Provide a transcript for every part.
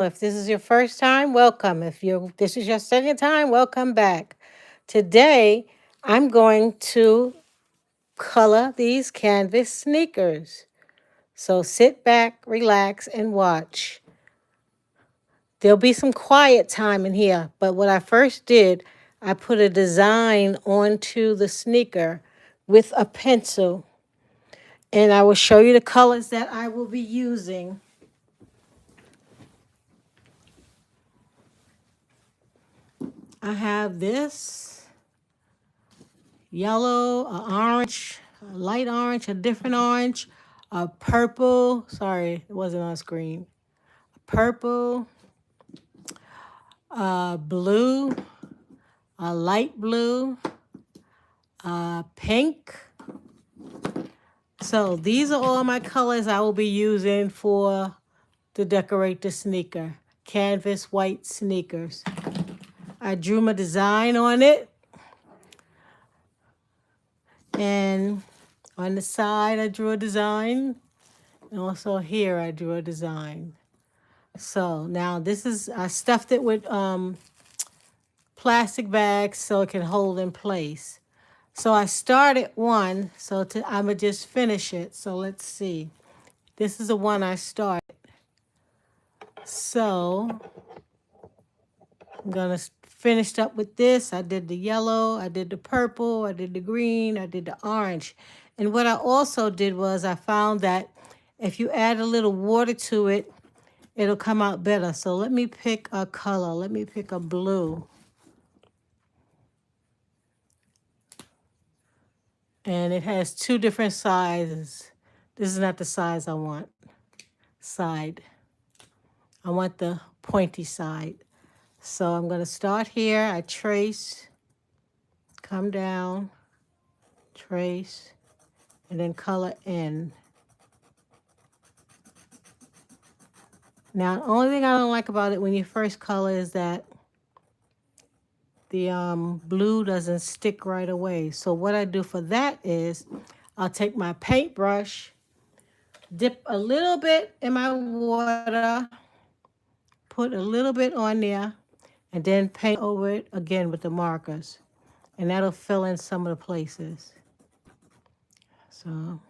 If this is your first time, welcome. If this is your second time, welcome back. Today, I'm going to color these canvas sneakers. So sit back, relax, and watch. There'll be some quiet time in here, but what I first did, I put a design onto the sneaker with a pencil, and I will show you the colors that I will be using. I have this yellow, a orange, a light orange, a different orange, a purple. Sorry, it wasn't on screen. Purple, blue, a light blue, pink. So these are all my colors I will be using for to decorate the sneaker. Canvas white sneakers. I drew my design on it. And on the side I drew a design. And also here I drew a design. So now this is, I stuffed it with plastic bags so it can hold in place. So I started one, so I'm going to just finish it. So let's see. This is the one I started. So I'm going to finish up with this. I did the yellow, I did the purple, I did the green, I did the orange. And what I also did was I found that if you add a little water to it, it'll come out better. So let me pick a color. Let me pick a blue. And it has two different sizes. This is not the size I want. Side. I want the pointy side. So I'm going to start here. I trace, come down, trace, and then color in. Now, the only thing I don't like about it when you first color is that the blue doesn't stick right away. So what I do for that is I'll take my paintbrush, dip a little bit in my water, put a little bit on there, and then paint over it again with the markers. And that'll fill in some of the places. So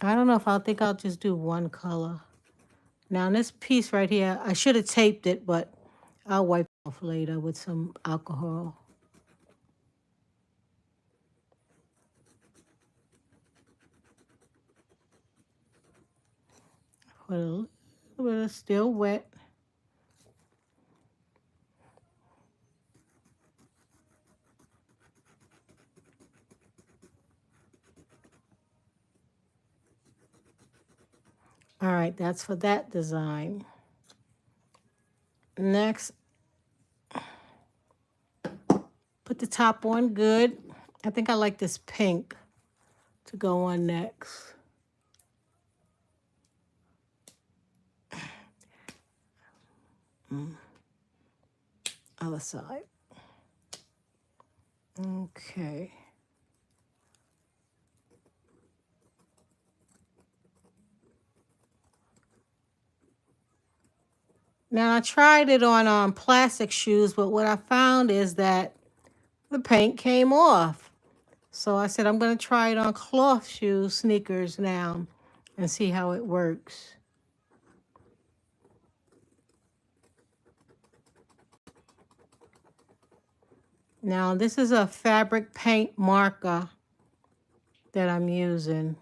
I don't know if I'll just do one color. Now this piece right here, I should have taped it, but I'll wipe it off later with some alcohol. Put a little bit of still wet. All right, that's for that design. Next, put the top on good. I think I like this pink to go on next. Other side. Okay. Now I tried it on plastic shoes, but what I found is that the paint came off. So I said I'm going to try it on cloth shoes, sneakers now, and see how it works. Now this is a fabric paint marker that I'm using.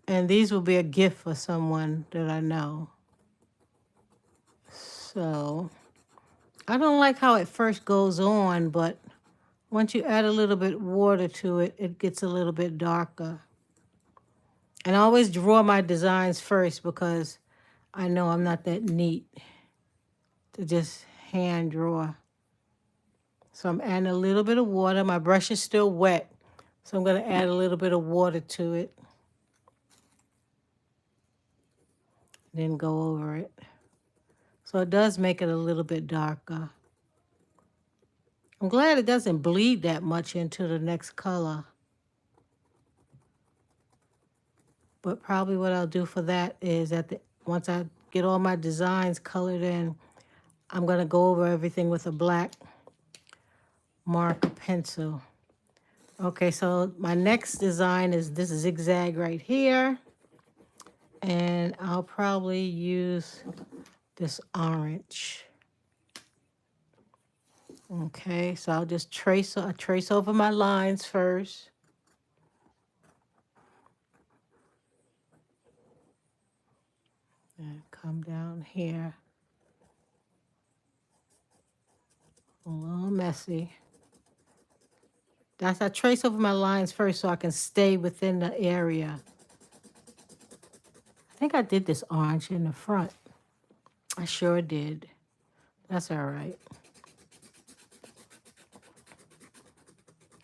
And these will be a gift for someone that I know. So I don't like how it first goes on, but once you add a little bit water to it, it gets a little bit darker. And I always draw my designs first because I know I'm not that neat to just hand draw. So I'm adding a little bit of water. My brush is still wet, so I'm going to add a little bit of water to it. Then go over it. So it does make it a little bit darker. I'm glad it doesn't bleed that much into the next color. But probably what I'll do for that is once I get all my designs colored in, I'm going to go over everything with a black marker pencil. Okay, so my next design is this zigzag right here. And I'll probably use this orange. Okay, so I'll just trace over my lines first. And come down here. A little messy. I trace over my lines first so I can stay within the area. I think I did this orange in the front. I sure did. That's all right.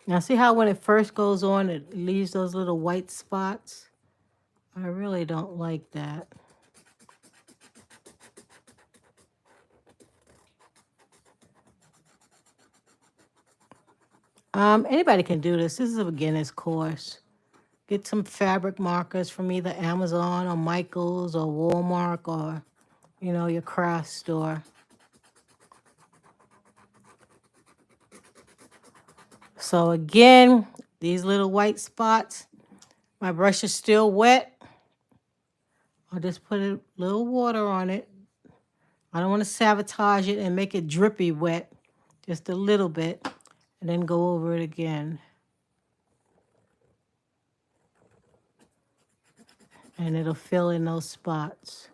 Now see how when it first goes on, it leaves those little white spots? I really don't like that. Anybody can do this. This is a beginner's course. Get some fabric markers from either Amazon or Michael's or Walmart or, your craft store. So again, these little white spots, my brush is still wet. I'll just put a little water on it. I don't want to sabotage it and make it drippy wet, just a little bit, and then go over it again. And it'll fill in those spots.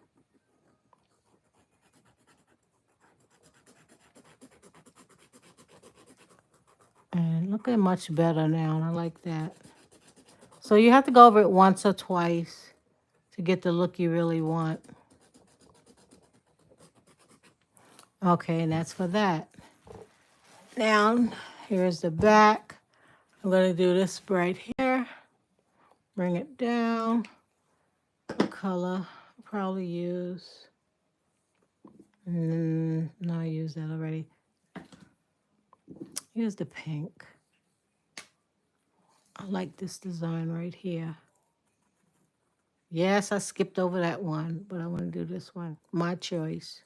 And looking much better now. I like that. So you have to go over it once or twice to get the look you really want. Okay, and that's for that. Now, here's the back. I'm going to do this right here. Bring it down. What color? I'll probably use... no, I used that already. Here's the pink. I like this design right here. Yes, I skipped over that one, but I want to do this one. My choice.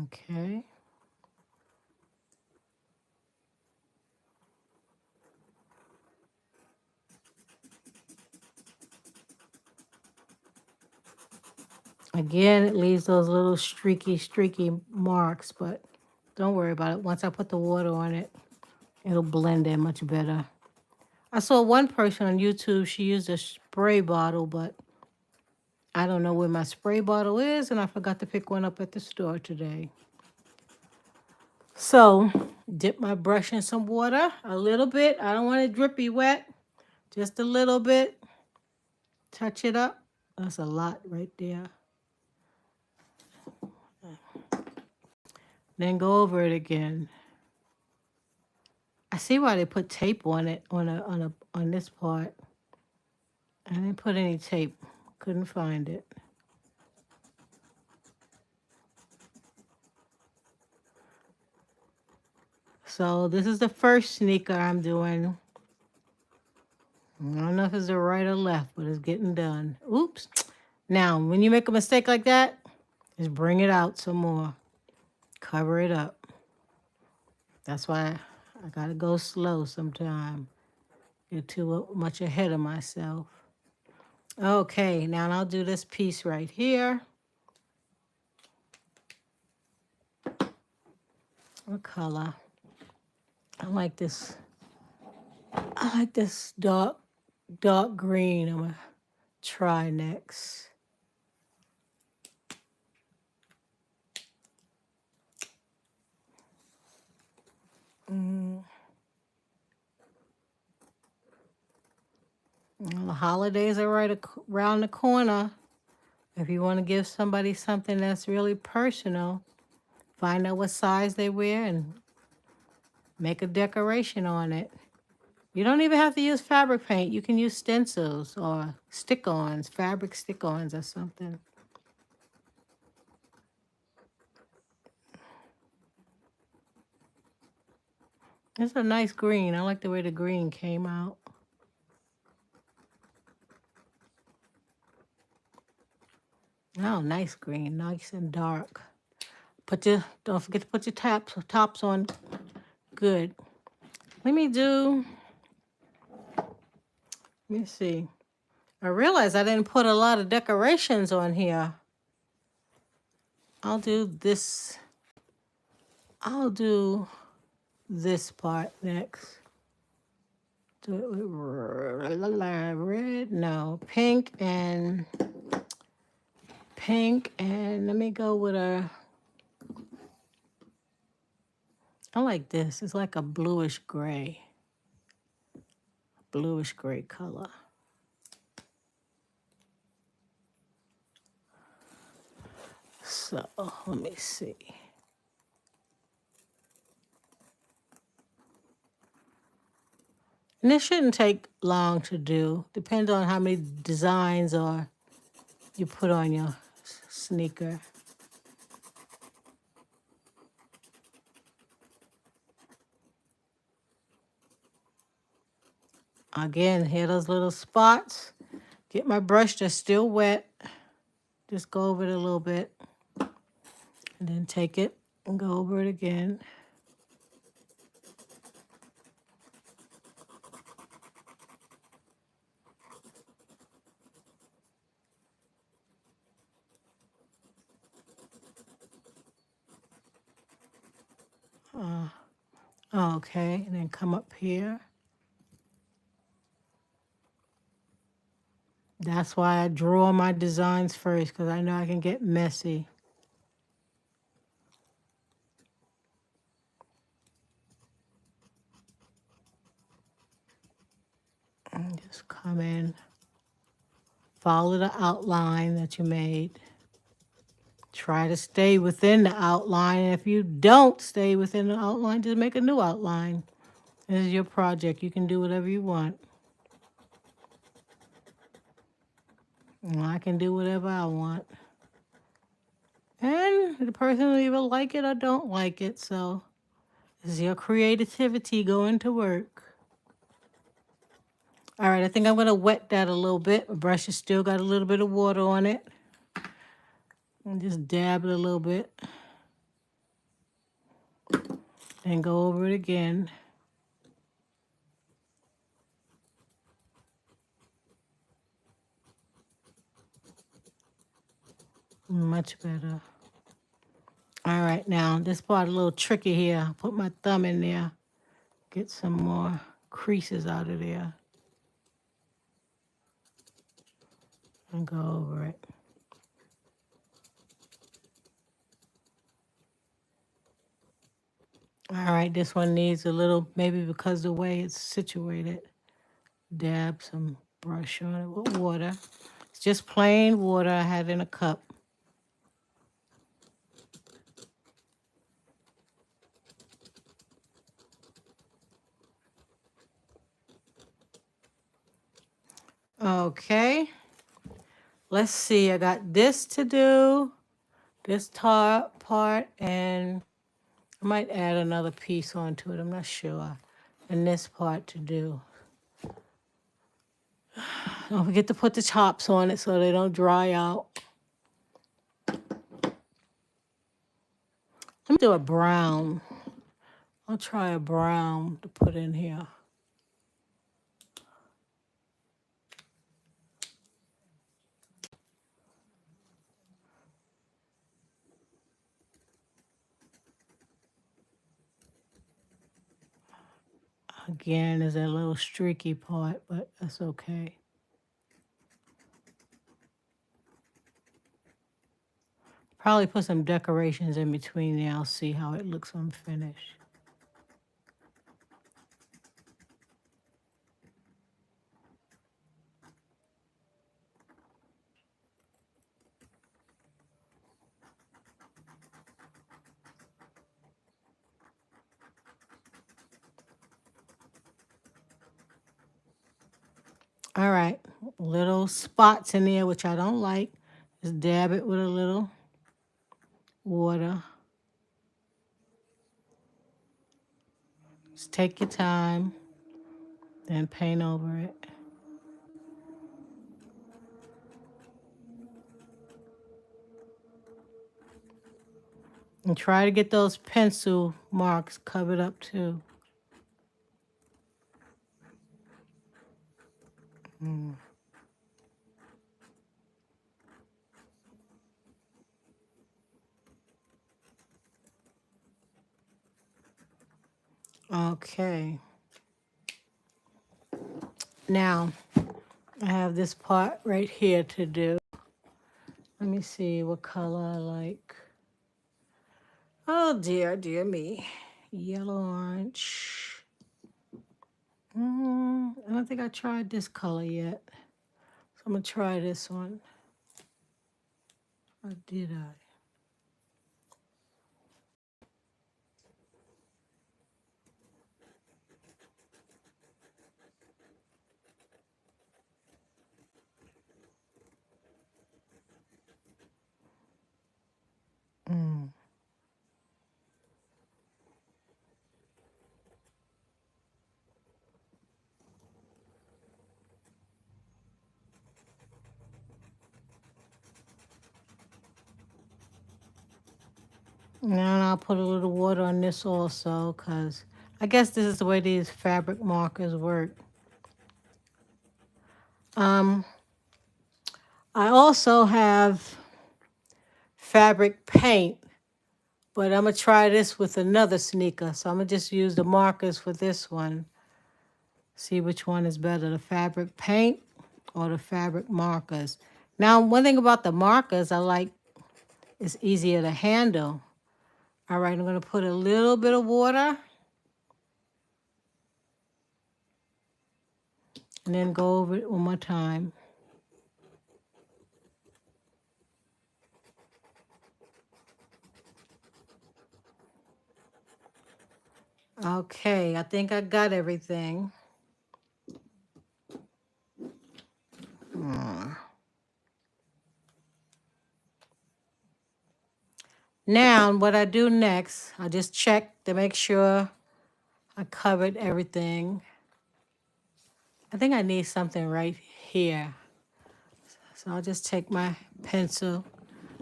Okay. Again, it leaves those little streaky marks, but don't worry about it. Once I put the water on it, it'll blend in much better. I saw one person on YouTube, she used a spray bottle, but I don't know where my spray bottle is, and I forgot to pick one up at the store today. So, dip my brush in some water, a little bit. I don't want it drippy wet, just a little bit. Touch it up. That's a lot right there. Then go over it again. I see why they put tape on it on this part. I didn't put any tape. Couldn't find it. So this is the first sneaker I'm doing. I don't know if it's the right or left, but it's getting done. Oops. Now, when you make a mistake like that, just bring it out some more. Cover it up. That's why I gotta go slow sometimes. Get too much ahead of myself. Okay, now I'll do this piece right here. What color? I like this dark green. I'm gonna try next. Well, the holidays are right around the corner. If you want to give somebody something that's really personal, find out what size they wear and make a decoration on it. You don't even have to use fabric paint. You can use stencils or stick-ons, fabric stick-ons or something. It's a nice green. I like the way the green came out. Oh, nice green, nice and dark. Don't forget to put your tops on. Good. Let me see. I realized I didn't put a lot of decorations on here. I'll do this. I'll do this part next. Do it with red, no, pink and let me go with I like this. It's like a bluish gray color. So let me see. And this shouldn't take long to do. Depends on how many designs or you put on your sneaker. Again, here those little spots. Get my brush that's still wet. Just go over it a little bit. And then take it and go over it again. Okay, and then come up here. That's why I draw my designs first, because I know I can get messy. And just come in, follow the outline that you made. Try to stay within the outline. And if you don't stay within the outline, just make a new outline. This is your project. You can do whatever you want. And I can do whatever I want. And the person will either like it or don't like it. So this is your creativity going to work. All right, I think I'm going to wet that a little bit. My brush has still got a little bit of water on it. And just dab it a little bit. And go over it again. Much better. All right, now this part a little tricky here. I'll put my thumb in there. Get some more creases out of there. And go over it. All right, this one needs a little, maybe because the way it's situated. Dab some brush on it with water. It's just plain water I had in a cup. Okay. Let's see, I got this to do, this top part, and I might add another piece onto it, I'm not sure. And this part to do. Don't forget to put the tops on it so they don't dry out. Let me do a brown. I'll try a brown to put in here. Again, there's a little streaky part, but that's okay. Probably put some decorations in between there. I'll see how it looks when finished. All right, little spots in there, which I don't like. Just dab it with a little water. Just take your time, then paint over it. And try to get those pencil marks covered up too. Okay. Now, I have this part right here to do. Let me see what color I like. Oh dear, dear me. Yellow orange. I don't think I tried this color yet. So I'm going to try this one. Or did I? Now I'll put a little water on this also because I guess this is the way these fabric markers work. I also have fabric paint, but I'm going to try this with another sneaker. So I'm going to just use the markers for this one. See which one is better, the fabric paint or the fabric markers. Now, one thing about the markers I like, it's easier to handle. All right, I'm going to put a little bit of water and then go over it one more time. Okay, I think I got everything. Now, what I do next, I just check to make sure I covered everything. I think I need something right here. So I'll just take my pencil.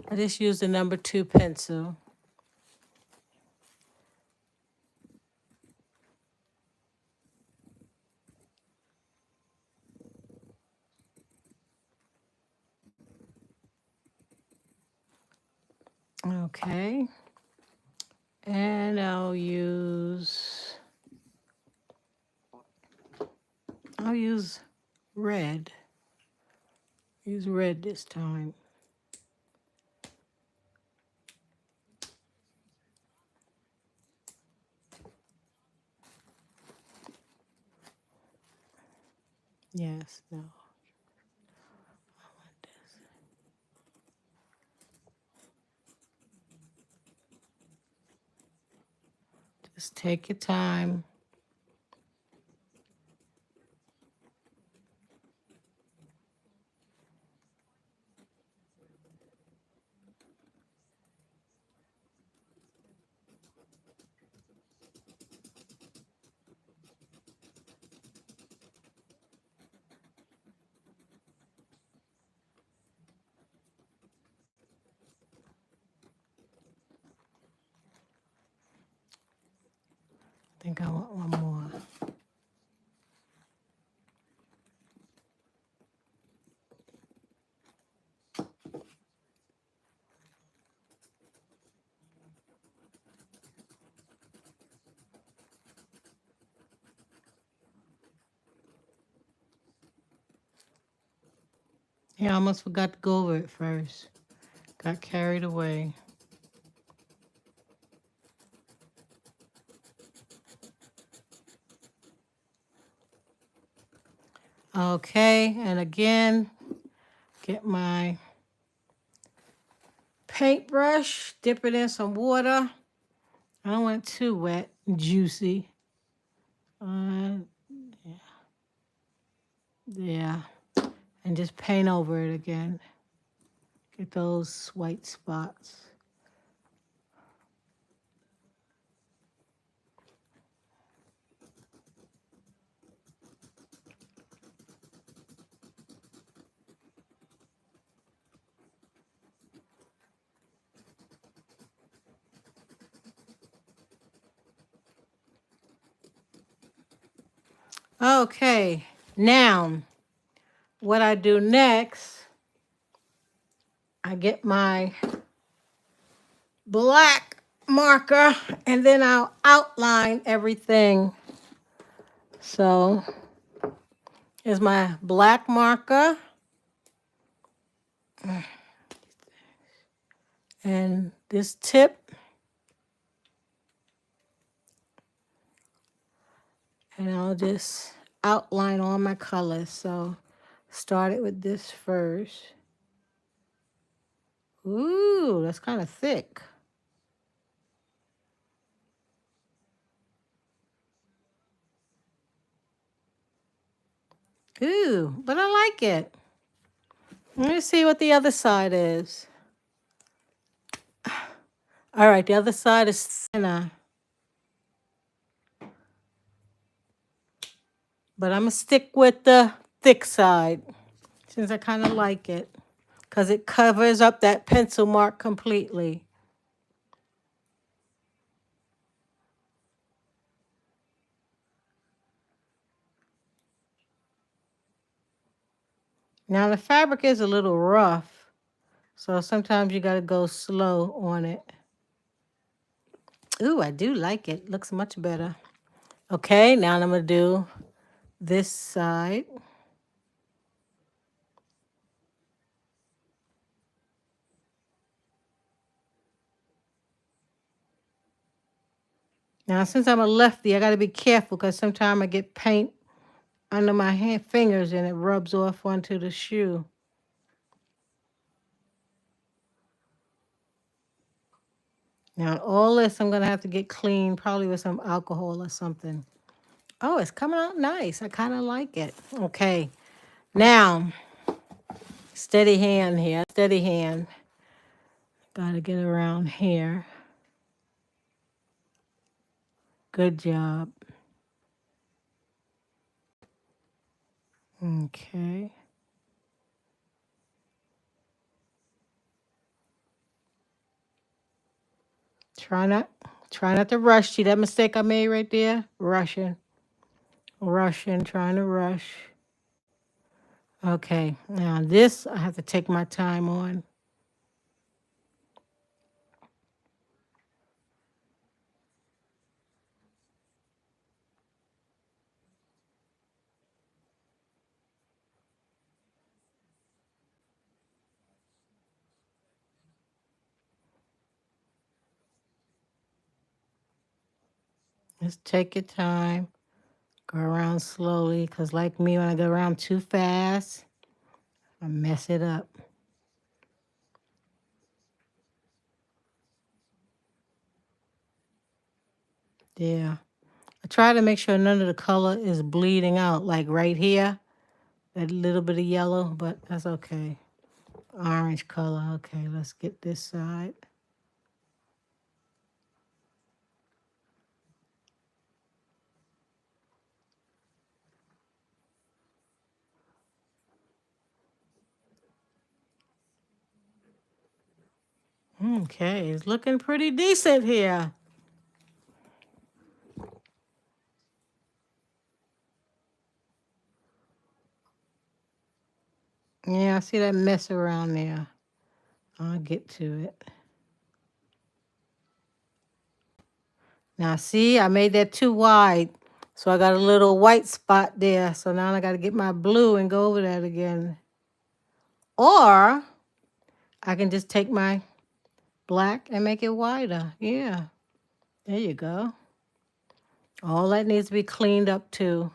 I just use the number 2 pencil. Okay. And I'll use red. Use red this time. Yes, no. I want this. Just take your time. I think I want one more. Yeah, I almost forgot to go over it first. Got carried away. Okay, and again, get my paintbrush, dip it in some water. I don't want it too wet and juicy. Yeah, and just paint over it again. Get those white spots. Okay, now what I do next, I get my black marker and then I'll outline everything. So here's my black marker and this tip, and I'll just outline all my colors. So started with this first. Ooh, that's kind of thick. Ooh, but I like it. Let me see what the other side is. All right, the other side is thinner, but I'm going to stick with the thick side since I kind of like it because it covers up that pencil mark completely. Now, the fabric is a little rough, so sometimes you got to go slow on it. Ooh, I do like it. Looks much better. Okay, now I'm going to do this side. Now, since I'm a lefty, I got to be careful because sometimes I get paint under my fingers and it rubs off onto the shoe. Now, all this I'm going to have to get clean, probably with some alcohol or something. Oh, it's coming out nice. I kind of like it. Okay. Now, steady hand here. Steady hand. Got to get around here. Good job. Okay. Try not try not to rush. See that mistake I made right there? Rushing. Rushing, trying to rush. Okay. Now this I have to take my time on. Just take your time. Go around slowly, because like me, when I go around too fast, I mess it up. Yeah. I try to make sure none of the color is bleeding out, like right here, that little bit of yellow, but that's okay. Orange color. Okay, let's get this side. Okay, it's looking pretty decent here. Yeah, I see that mess around there. I'll get to it. Now, see, I made that too wide. So I got a little white spot there. So now I got to get my blue and go over that again. Or I can just take my black and make it wider. Yeah, there you go. All that needs to be cleaned up too.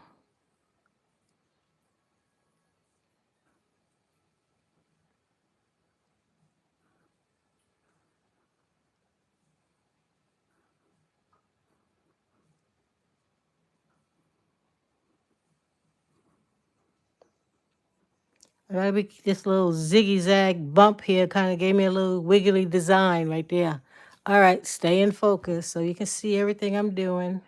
That'll be this little ziggy zag bump here, kind of gave me a little wiggly design right there. All right, stay in focus so you can see everything I'm doing.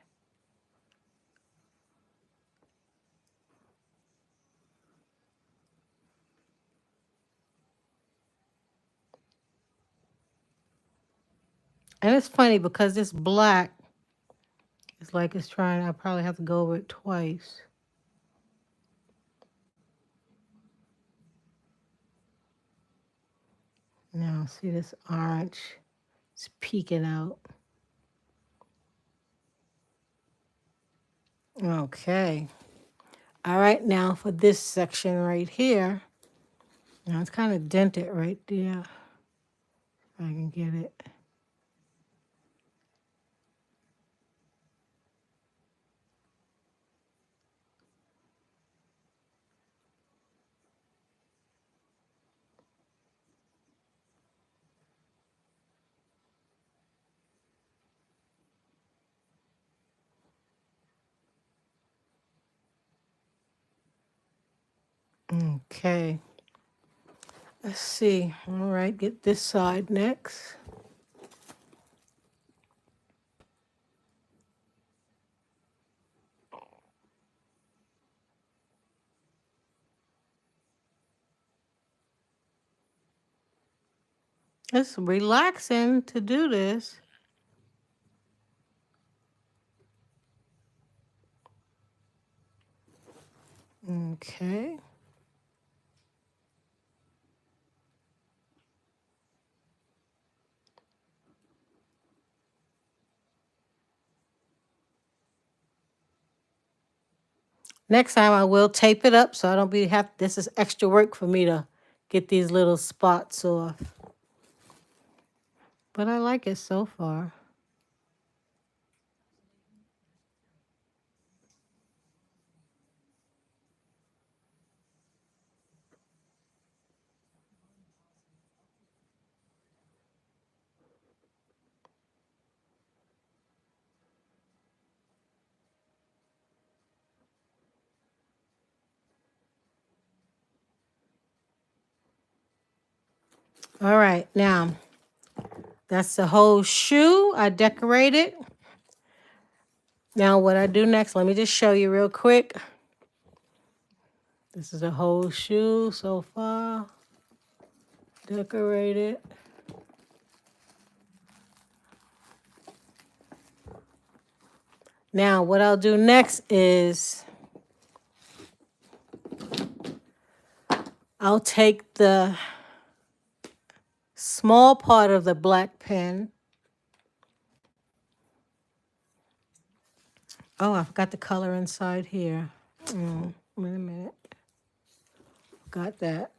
And it's funny because this black, it's like it's trying, I probably have to go over it twice. Now, see this orange? It's peeking out. Okay. All right, now for this section right here. Now it's kind of dented right there. If I can get it. Okay. Let's see. All right, get this side next. It's relaxing to do this. Okay. Next time I will tape it up so I don't be this is extra work for me to get these little spots off. But I like it so far. All right, now that's the whole shoe. I decorated. Now what I do next, let me just show you real quick. This is the whole shoe so far. Decorated. Now what I'll do next is I'll take the small part of the black pen. Oh, I forgot the color inside here. Wait a minute. Got that.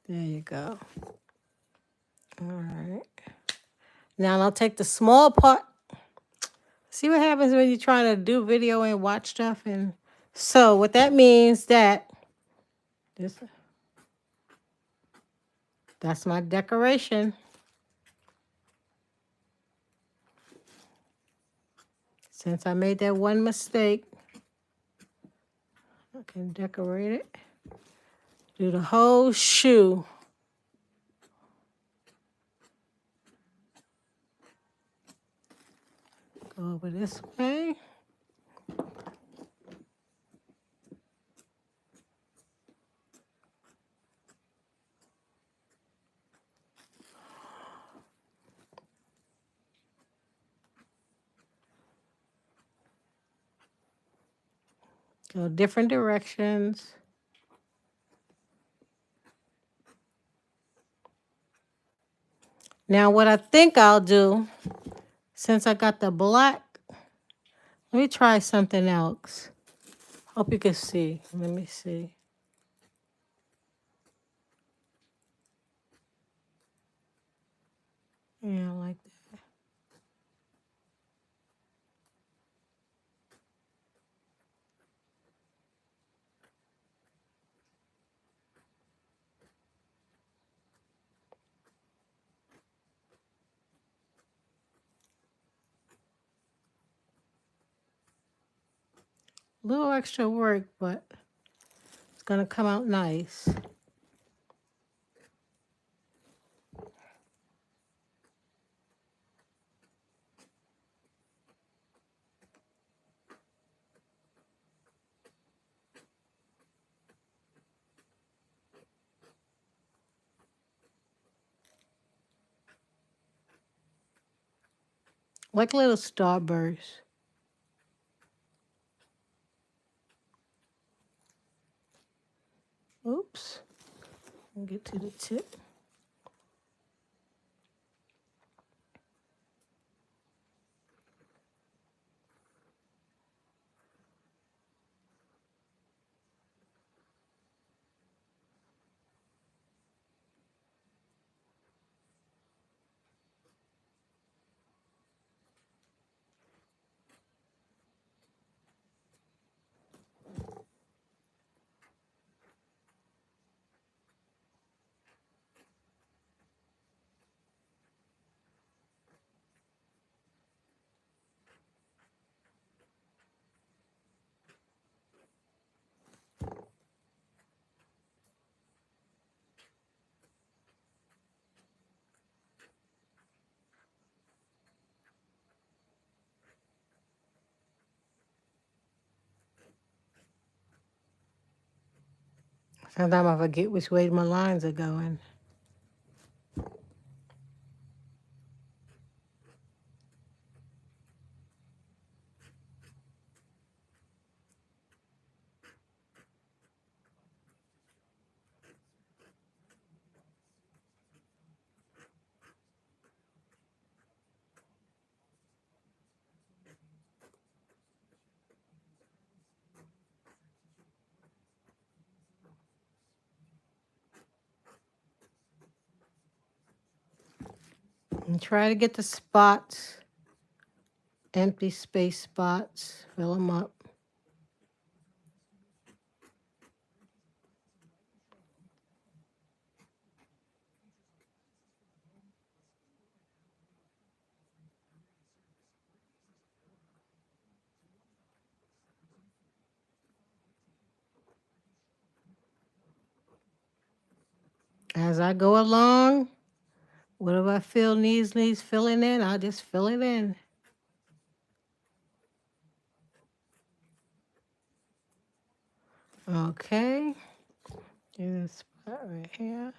There you go. All right. Now I'll take the small part. See what happens when you're trying to do video and watch stuff. And so what that means this that's my decoration. Since I made that one mistake, I can decorate it. Do the whole shoe. Go over this way. Go different directions. Now what I think I'll do, since I got the black, let me try something else. Hope you can see. Let me see. Yeah, I like that. A little extra work, but it's gonna come out nice. Like little starbursts. Oops. Get to the tip. Sometimes I forget which way my lines are going. And try to get the spots, empty space spots, fill them up. As I go along, whatever I feel needs filling in, I'll just fill it in. Okay. Do this spot right here.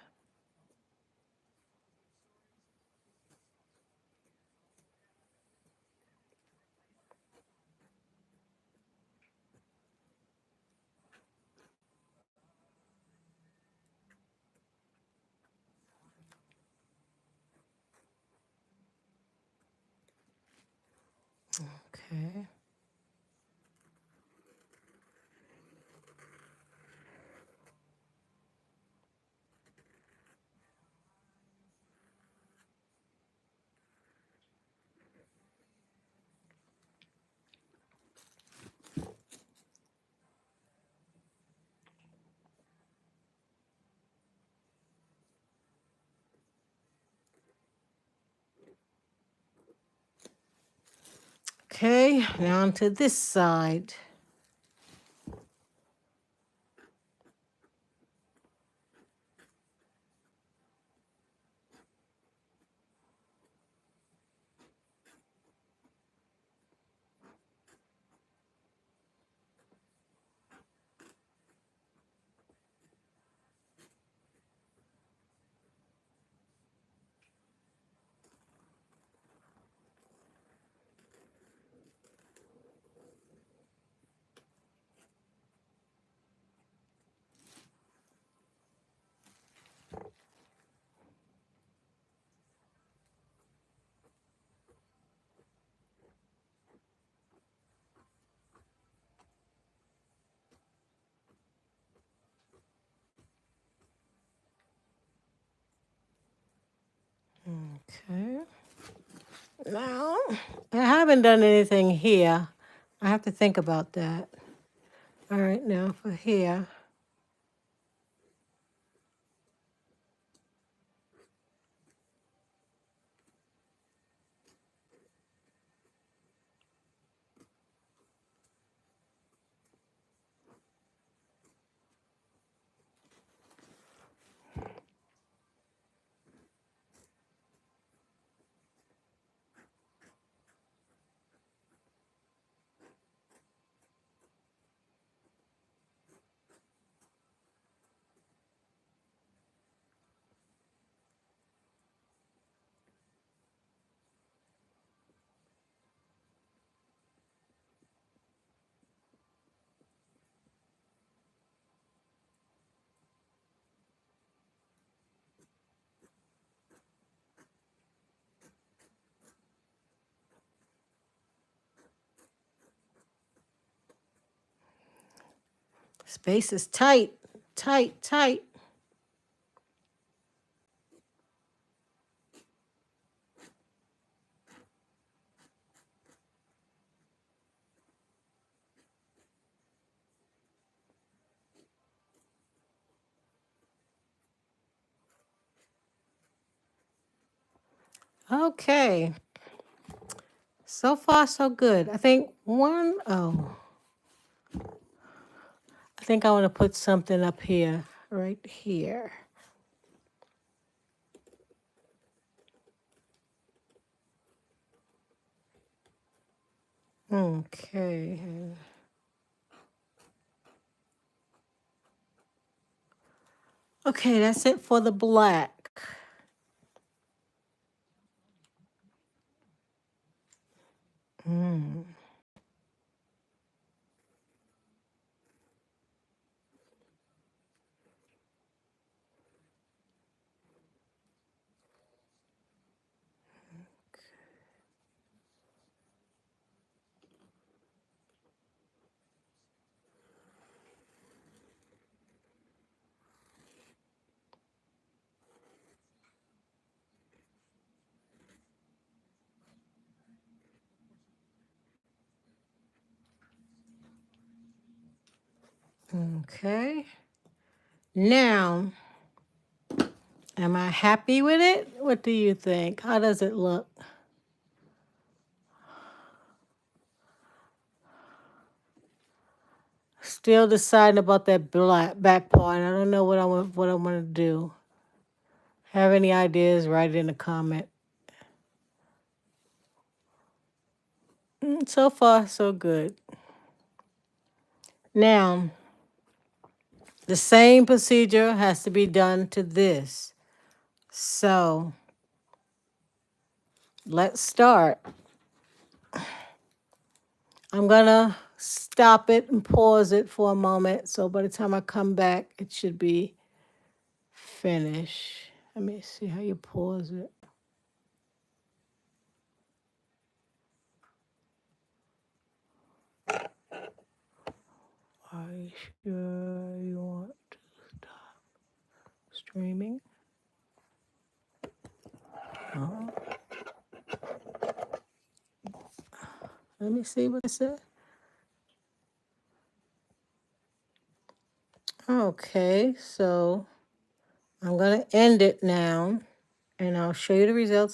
Okay. Okay, now onto this side. Okay. Now, I haven't done anything here. I have to think about that. All right, now for here. Space is tight, tight, tight. Okay. So far, so good. I think I think I want to put something up here, right here. Okay. Okay, that's it for the black. Mm. Okay. Now, am I happy with it? What do you think? How does it look? Still deciding about that black back part. I don't know what I want to do. Have any ideas? Write it in the comment. So far, so good. Now, the same procedure has to be done to this. So, let's start. I'm going to stop it and pause it for a moment. So, by the time I come back, it should be finished. Let me see how you pause it. Are you sure you want to stop streaming? Uh-huh. Let me see what it said. Okay, so I'm going to end it now and I'll show you the results